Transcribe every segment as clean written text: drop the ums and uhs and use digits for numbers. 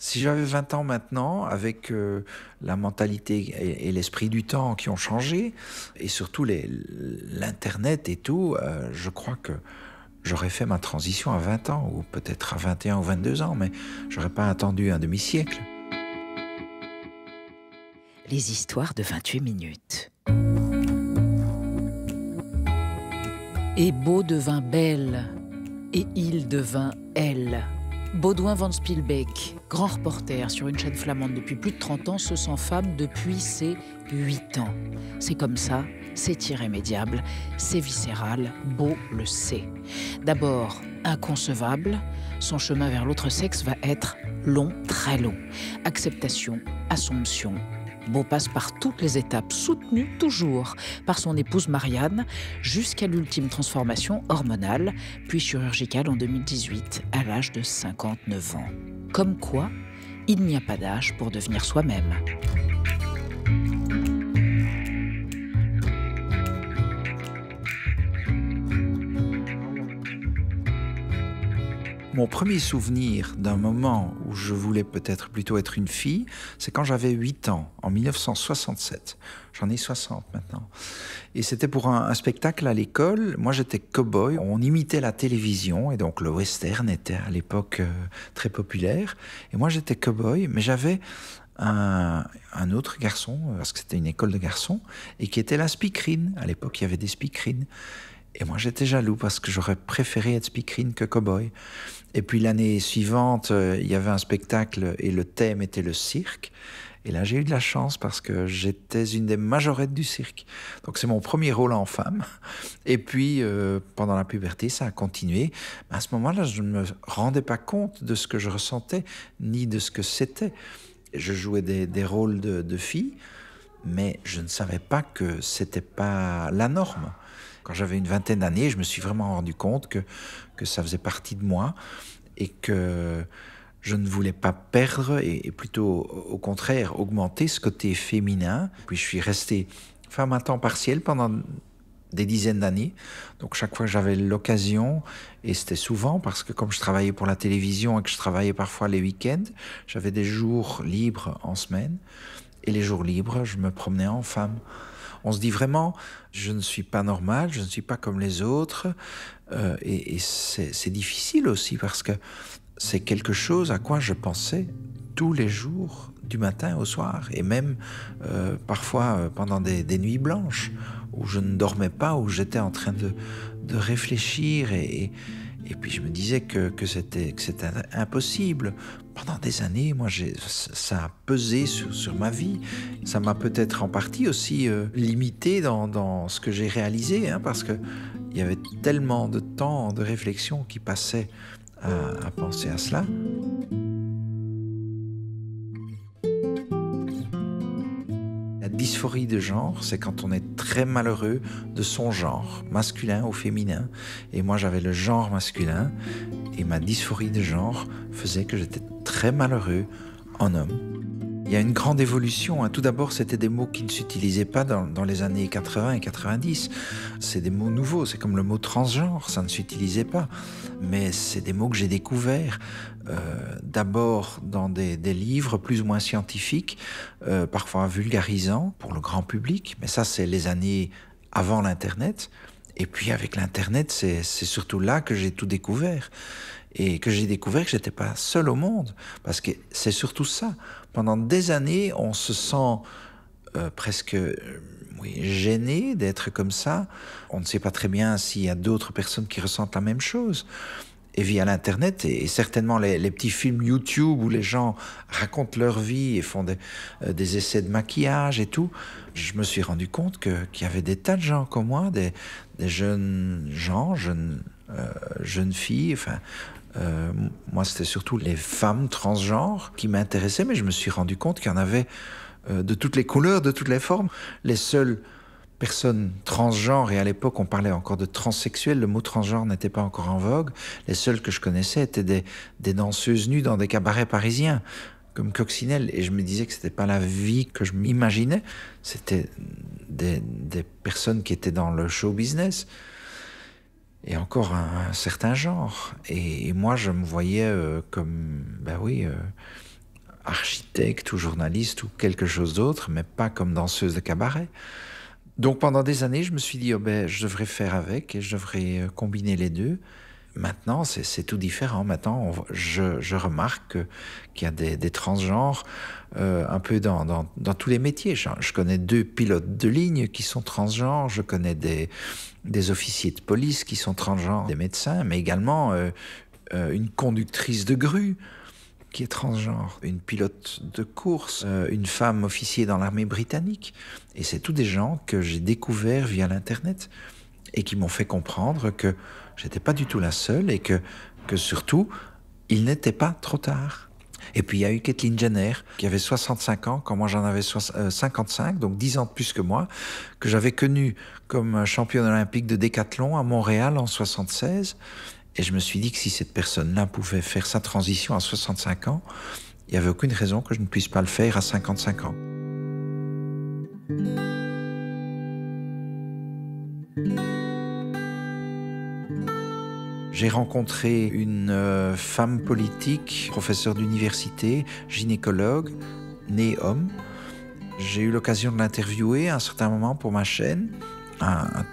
Si j'avais 20 ans maintenant, avec la mentalité et l'esprit du temps qui ont changé, et surtout l'Internet et tout, je crois que j'aurais fait ma transition à 20 ans, ou peut-être à 21 ou 22 ans, mais j'aurais pas attendu un demi-siècle. Les histoires de 28 minutes. Et Beau devint belle, et il devint elle. Baudouin van Spielbeek, grand reporter sur une chaîne flamande depuis plus de 30 ans, se sent femme depuis ses 8 ans. C'est comme ça, c'est irrémédiable, c'est viscéral, Beau le sait. D'abord, inconcevable, son chemin vers l'autre sexe va être long, très long. Acceptation, assomption. Beau passe par toutes les étapes, soutenu toujours par son épouse Marianne, jusqu'à l'ultime transformation hormonale, puis chirurgicale en 2018, à l'âge de 59 ans. Comme quoi, il n'y a pas d'âge pour devenir soi-même. Mon premier souvenir d'un moment où je voulais peut-être plutôt être une fille, c'est quand j'avais 8 ans, en 1967. J'en ai 60 maintenant. Et c'était pour un spectacle à l'école. Moi, j'étais cow-boy. On imitait la télévision, et donc le western était à l'époque très populaire. Et moi, j'étais cow-boy, mais j'avais un autre garçon, parce que c'était une école de garçons, et qui était la speakerine. À l'époque, il y avait des speakerines. Et moi, j'étais jaloux parce que j'aurais préféré être speakerine que cow-boy. Et puis l'année suivante, il y avait un spectacle et le thème était le cirque. Et là, j'ai eu de la chance parce que j'étais une des majorettes du cirque. Donc c'est mon premier rôle en femme. Et puis, pendant la puberté, ça a continué. Mais à ce moment-là, je ne me rendais pas compte de ce que je ressentais, ni de ce que c'était. Je jouais des rôles de fille, mais je ne savais pas que c'était pas la norme. Quand j'avais une vingtaine d'années, je me suis vraiment rendu compte que ça faisait partie de moi et que je ne voulais pas perdre et plutôt au contraire augmenter ce côté féminin. Puis je suis resté femme à temps partiel pendant des dizaines d'années. Donc chaque fois que j'avais l'occasion, et c'était souvent parce que comme je travaillais pour la télévision et que je travaillais parfois les week-ends, j'avais des jours libres en semaine. Et les jours libres, je me promenais en femme. On se dit vraiment, je ne suis pas normal, je ne suis pas comme les autres. Et c'est difficile aussi parce que c'est quelque chose à quoi je pensais tous les jours, du matin au soir. Et même parfois pendant des nuits blanches où je ne dormais pas, où j'étais en train de réfléchir. Et puis je me disais que c'était impossible. Pendant des années, moi, ça a pesé sur ma vie. Ça m'a peut-être en partie aussi limité dans ce que j'ai réalisé, hein, parce qu'il y avait tellement de temps de réflexion qui passait à penser à cela. La dysphorie de genre, c'est quand on est très malheureux de son genre, masculin ou féminin. Et moi, j'avais le genre masculin, et ma dysphorie de genre faisait que j'étais très malheureux en homme. Il y a une grande évolution, hein. Tout d'abord, c'était des mots qui ne s'utilisaient pas dans les années 80 et 90. C'est des mots nouveaux, c'est comme le mot transgenre, ça ne s'utilisait pas. Mais c'est des mots que j'ai découverts, d'abord dans des livres plus ou moins scientifiques, parfois vulgarisants pour le grand public. Mais ça, c'est les années avant l'Internet. Et puis avec l'Internet, c'est surtout là que j'ai tout découvert. Et que j'ai découvert que j'étais pas seul au monde. Parce que c'est surtout ça. Pendant des années, on se sent presque oui, gêné d'être comme ça. On ne sait pas très bien s'il y a d'autres personnes qui ressentent la même chose. Et via l'Internet, et certainement les petits films YouTube où les gens racontent leur vie et font des essais de maquillage et tout, je me suis rendu compte qu'il y avait des tas de gens comme moi, des jeunes gens, jeunes filles, enfin... moi, c'était surtout les femmes transgenres qui m'intéressaient, mais je me suis rendu compte qu'il y en avait de toutes les couleurs, de toutes les formes. Les seules personnes transgenres, et à l'époque on parlait encore de transsexuels, le mot transgenre n'était pas encore en vogue, les seules que je connaissais étaient des danseuses nues dans des cabarets parisiens, comme Coccinelle, et je me disais que c'était pas la vie que je m'imaginais, c'était des personnes qui étaient dans le show business. Et encore un certain genre. Et moi, je me voyais comme, architecte ou journaliste ou quelque chose d'autre, mais pas comme danseuse de cabaret. Donc pendant des années, je me suis dit, je devrais faire avec et je devrais combiner les deux. Maintenant, c'est tout différent. Maintenant, je remarque qu'il y a des transgenres un peu dans tous les métiers. Je connais 2 pilotes de ligne qui sont transgenres, je connais des officiers de police qui sont transgenres, des médecins, mais également une conductrice de grue qui est transgenre, une pilote de course, une femme officier dans l'armée britannique. Et c'est tous des gens que j'ai découverts via l'Internet et qui m'ont fait comprendre que j'étais pas du tout la seule et que surtout, il n'était pas trop tard. Et puis il y a eu Caitlyn Jenner, qui avait 65 ans, quand moi j'en avais 55, donc 10 ans de plus que moi, que j'avais connue comme championne olympique de décathlon à Montréal en 76. Et je me suis dit que si cette personne-là pouvait faire sa transition à 65 ans, il n'y avait aucune raison que je ne puisse pas le faire à 55 ans. J'ai rencontré une femme politique, professeure d'université, gynécologue, née homme. J'ai eu l'occasion de l'interviewer à un certain moment pour ma chaîne. Un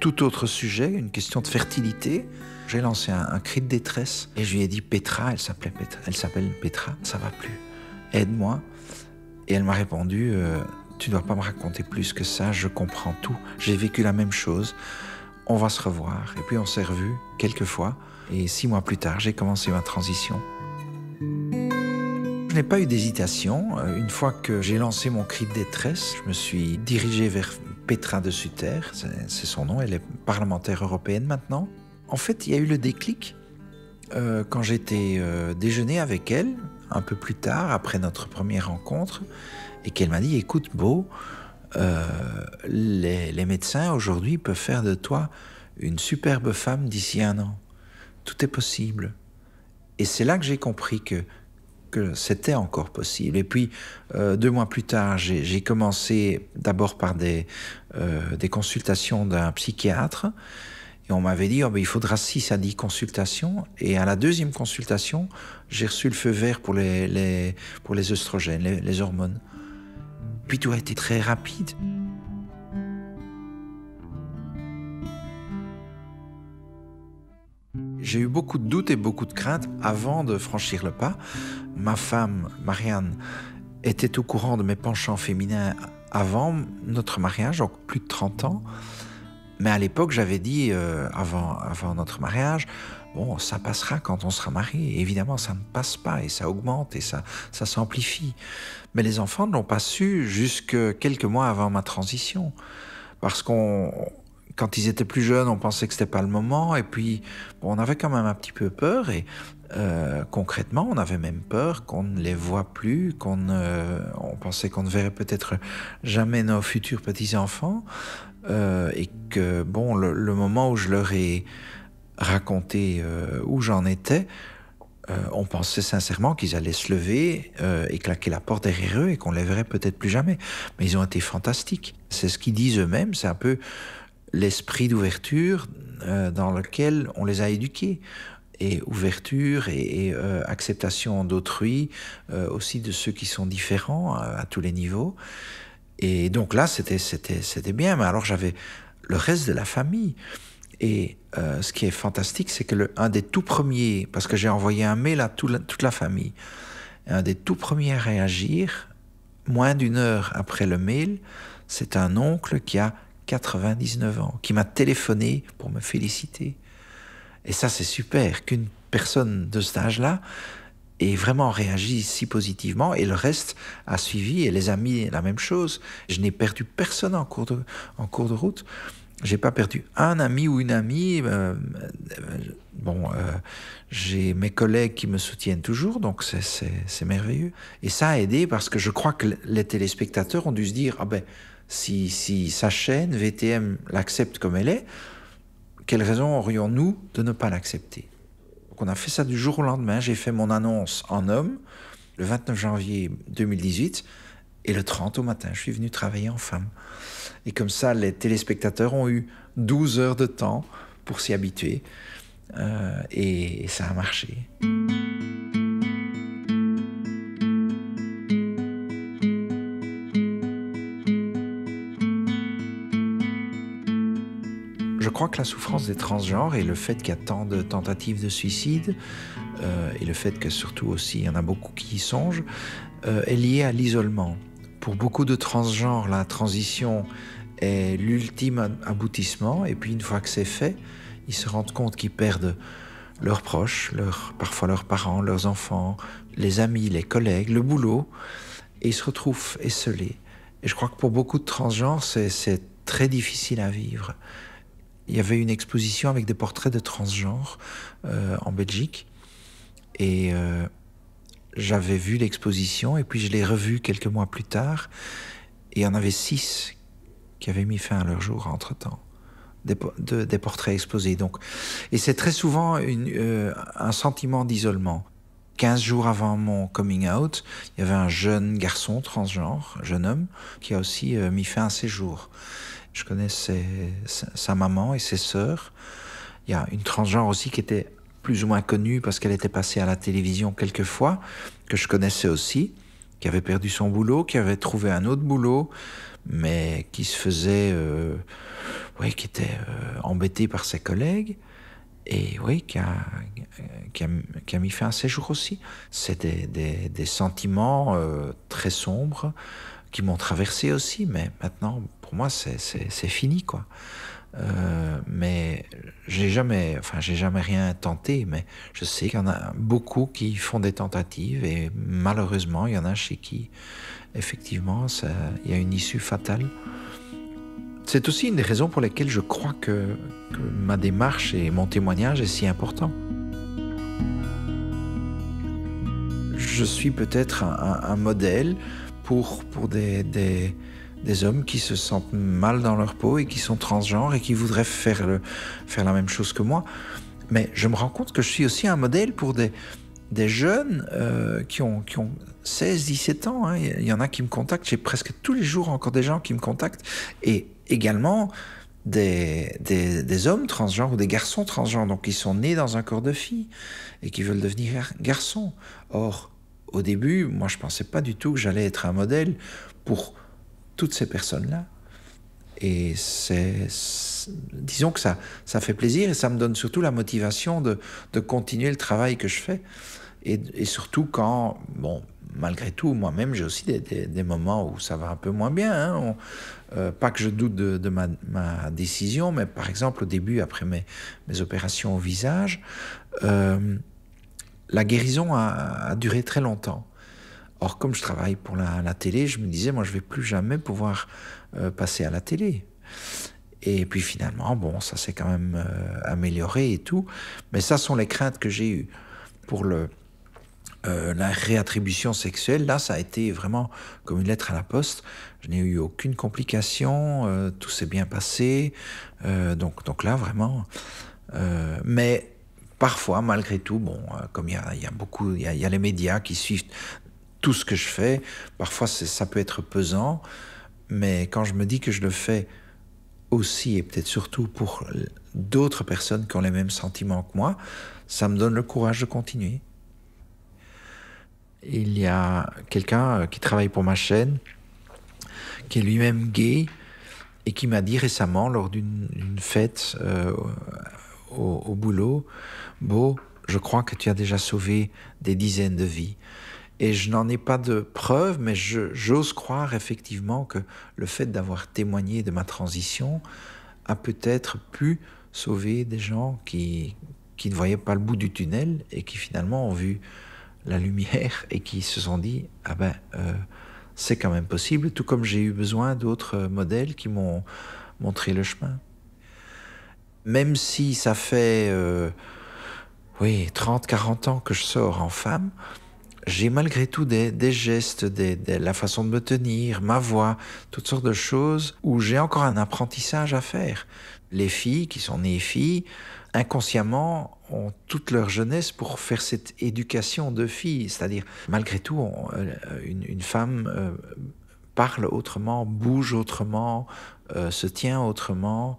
tout autre sujet, une question de fertilité. J'ai lancé un cri de détresse et je lui ai dit Petra, elle s'appelle Petra, ça va plus, aide-moi. Et elle m'a répondu tu dois pas me raconter plus que ça, je comprends tout, j'ai vécu la même chose, on va se revoir. Et puis on s'est revus quelques fois et 6 mois plus tard, j'ai commencé ma transition. Je n'ai pas eu d'hésitation. Une fois que j'ai lancé mon cri de détresse, je me suis dirigé vers Petra de Sutter, c'est son nom, elle est parlementaire européenne maintenant. En fait, il y a eu le déclic quand j'étais déjeuner avec elle, un peu plus tard, après notre première rencontre, et qu'elle m'a dit « Écoute, Beau, les médecins aujourd'hui peuvent faire de toi une superbe femme d'ici 1 an. Tout est possible. » Et c'est là que j'ai compris que c'était encore possible. Et puis, 2 mois plus tard, j'ai commencé d'abord par des consultations d'un psychiatre. Et on m'avait dit, il faudra 6 à 10 consultations. Et à la 2e consultation, j'ai reçu le feu vert pour les œstrogènes, les hormones. Puis tout a été très rapide. J'ai eu beaucoup de doutes et beaucoup de craintes avant de franchir le pas. Ma femme, Marianne, était au courant de mes penchants féminins avant notre mariage, donc plus de 30 ans. Mais à l'époque, j'avais dit, avant notre mariage, bon, ça passera quand on sera mariés. Évidemment, ça ne passe pas et ça augmente et ça s'amplifie. Mais les enfants ne l'ont pas su jusque quelques mois avant ma transition. Parce quand ils étaient plus jeunes, on pensait que c'était pas le moment. Et puis, on avait quand même un petit peu peur. Et concrètement, on avait même peur qu'on ne les voit plus, on pensait qu'on ne verrait peut-être jamais nos futurs petits-enfants. Et que, bon, le moment où je leur ai raconté où j'en étais, on pensait sincèrement qu'ils allaient se lever et claquer la porte derrière eux et qu'on les verrait peut-être plus jamais. Mais ils ont été fantastiques. C'est ce qu'ils disent eux-mêmes, c'est un peu l'esprit d'ouverture dans lequel on les a éduqués. Et ouverture et acceptation d'autrui, aussi de ceux qui sont différents à tous les niveaux. Et donc là, c'était bien. Mais alors, j'avais le reste de la famille. Et ce qui est fantastique, c'est que un des tout premiers, parce que j'ai envoyé un mail à toute la famille, un des tout premiers à réagir, moins d'1 heure après le mail, c'est un oncle qui a 99 ans, qui m'a téléphoné pour me féliciter. Et ça, c'est super, qu'une personne de cet âge-là ait vraiment réagi si positivement, et le reste a suivi, et les amis, la même chose. Je n'ai perdu personne en cours de route. J'ai pas perdu un ami ou une amie. J'ai mes collègues qui me soutiennent toujours, donc c'est merveilleux. Et ça a aidé parce que je crois que les téléspectateurs ont dû se dire, si sa chaîne VTM l'accepte comme elle est, quelle raison aurions-nous de ne pas l'accepter? Donc on a fait ça du jour au lendemain. J'ai fait mon annonce en homme le 29 janvier 2018 et le 30 au matin, je suis venu travailler en femme. Et comme ça, les téléspectateurs ont eu 12 heures de temps pour s'y habituer et ça a marché. crois que la souffrance des transgenres et le fait qu'il y a tant de tentatives de suicide, et le fait que surtout aussi il y en a beaucoup qui y songent, est lié à l'isolement. Pour beaucoup de transgenres, la transition est l'ultime aboutissement, et puis une fois que c'est fait, ils se rendent compte qu'ils perdent leurs proches, parfois leurs parents, leurs enfants, les amis, les collègues, le boulot, et ils se retrouvent esseulés. Et je crois que pour beaucoup de transgenres, c'est très difficile à vivre. Il y avait une exposition avec des portraits de transgenres en Belgique, et j'avais vu l'exposition, et puis je l'ai revue quelques mois plus tard, et il y en avait 6 qui avaient mis fin à leur jour entre-temps. Des portraits exposés. Donc. Et c'est très souvent un sentiment d'isolement. 15 jours avant mon coming out, il y avait un jeune garçon transgenre, un jeune homme, qui a aussi mis fin à ses jours. Je connais sa maman et ses sœurs. Il y a une transgenre aussi qui était plus ou moins connue parce qu'elle était passée à la télévision quelques fois, que je connaissais aussi, qui avait perdu son boulot, qui avait trouvé un autre boulot, mais qui se faisait... qui était embêté par ses collègues, et qui a mis fin à ses jours aussi. C'est des sentiments très sombres qui m'ont traversé aussi, mais maintenant, pour moi, c'est fini, quoi. Mais j'ai jamais rien tenté, mais je sais qu'il y en a beaucoup qui font des tentatives, et malheureusement, il y en a chez qui, effectivement, il y a une issue fatale. C'est aussi une des raisons pour lesquelles je crois que ma démarche et mon témoignage est si important. Je suis peut-être un modèle pour des hommes qui se sentent mal dans leur peau et qui sont transgenres et qui voudraient faire la même chose que moi. Mais je me rends compte que je suis aussi un modèle pour des jeunes qui ont 16-17 ans. Hein. Il y en a qui me contactent. J'ai presque tous les jours encore des gens qui me contactent. Et également des hommes transgenres ou des garçons transgenres, donc qui sont nés dans un corps de fille et qui veulent devenir garçons. Or, au début, moi je ne pensais pas du tout que j'allais être un modèle pour toutes ces personnes-là. Et disons que ça fait plaisir, et ça me donne surtout la motivation de continuer le travail que je fais. Et surtout quand, malgré tout, moi-même, j'ai aussi des moments où ça va un peu moins bien. Hein. Pas que je doute de ma décision, mais par exemple, au début, après mes opérations au visage, la guérison a duré très longtemps. Or, comme je travaille pour la télé, je me disais, moi, je ne vais plus jamais pouvoir passer à la télé. Et puis finalement, ça s'est quand même amélioré et tout. Mais ça sont les craintes que j'ai eues. Pour la réattribution sexuelle, là, ça a été vraiment comme une lettre à la poste. Je n'ai eu aucune complication, tout s'est bien passé. Donc là, vraiment... mais parfois, malgré tout, comme il y a les médias qui suivent tout ce que je fais, parfois ça peut être pesant, mais quand je me dis que je le fais aussi, et peut-être surtout pour d'autres personnes qui ont les mêmes sentiments que moi, ça me donne le courage de continuer. Il y a quelqu'un qui travaille pour ma chaîne, qui est lui-même gay, et qui m'a dit récemment, lors d'une fête au boulot, « Beau, je crois que tu as déjà sauvé des dizaines de vies. » Et je n'en ai pas de preuves, mais j'ose croire effectivement que le fait d'avoir témoigné de ma transition a peut-être pu sauver des gens qui ne voyaient pas le bout du tunnel et qui finalement ont vu la lumière et qui se sont dit « Ah ben, c'est quand même possible », tout comme j'ai eu besoin d'autres modèles qui m'ont montré le chemin. Même si ça fait 30-40 ans que je sors en femme, j'ai malgré tout des gestes, la façon de me tenir, ma voix, toutes sortes de choses où j'ai encore un apprentissage à faire. Les filles qui sont nées filles, inconsciemment, ont toute leur jeunesse pour faire cette éducation de filles. C'est-à-dire, malgré tout, une femme parle autrement, bouge autrement, se tient autrement.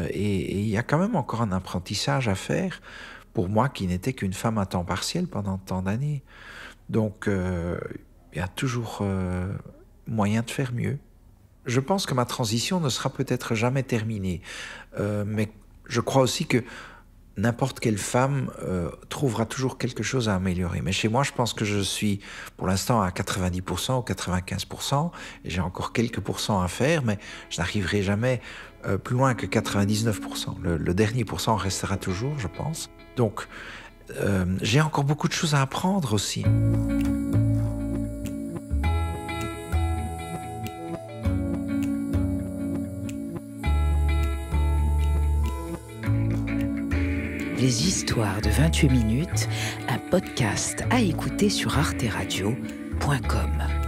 Et il y a quand même encore un apprentissage à faire pour moi qui n'étais qu'une femme à temps partiel pendant tant d'années. Donc, il y a toujours moyen de faire mieux. Je pense que ma transition ne sera peut-être jamais terminée. Mais je crois aussi que n'importe quelle femme trouvera toujours quelque chose à améliorer. Mais chez moi, je pense que je suis pour l'instant à 90% ou 95%, et j'ai encore quelques pourcents à faire, mais je n'arriverai jamais plus loin que 99%. Le dernier pourcent restera toujours, je pense. Donc, j'ai encore beaucoup de choses à apprendre aussi. Les histoires de 28 minutes, un podcast à écouter sur arteradio.com.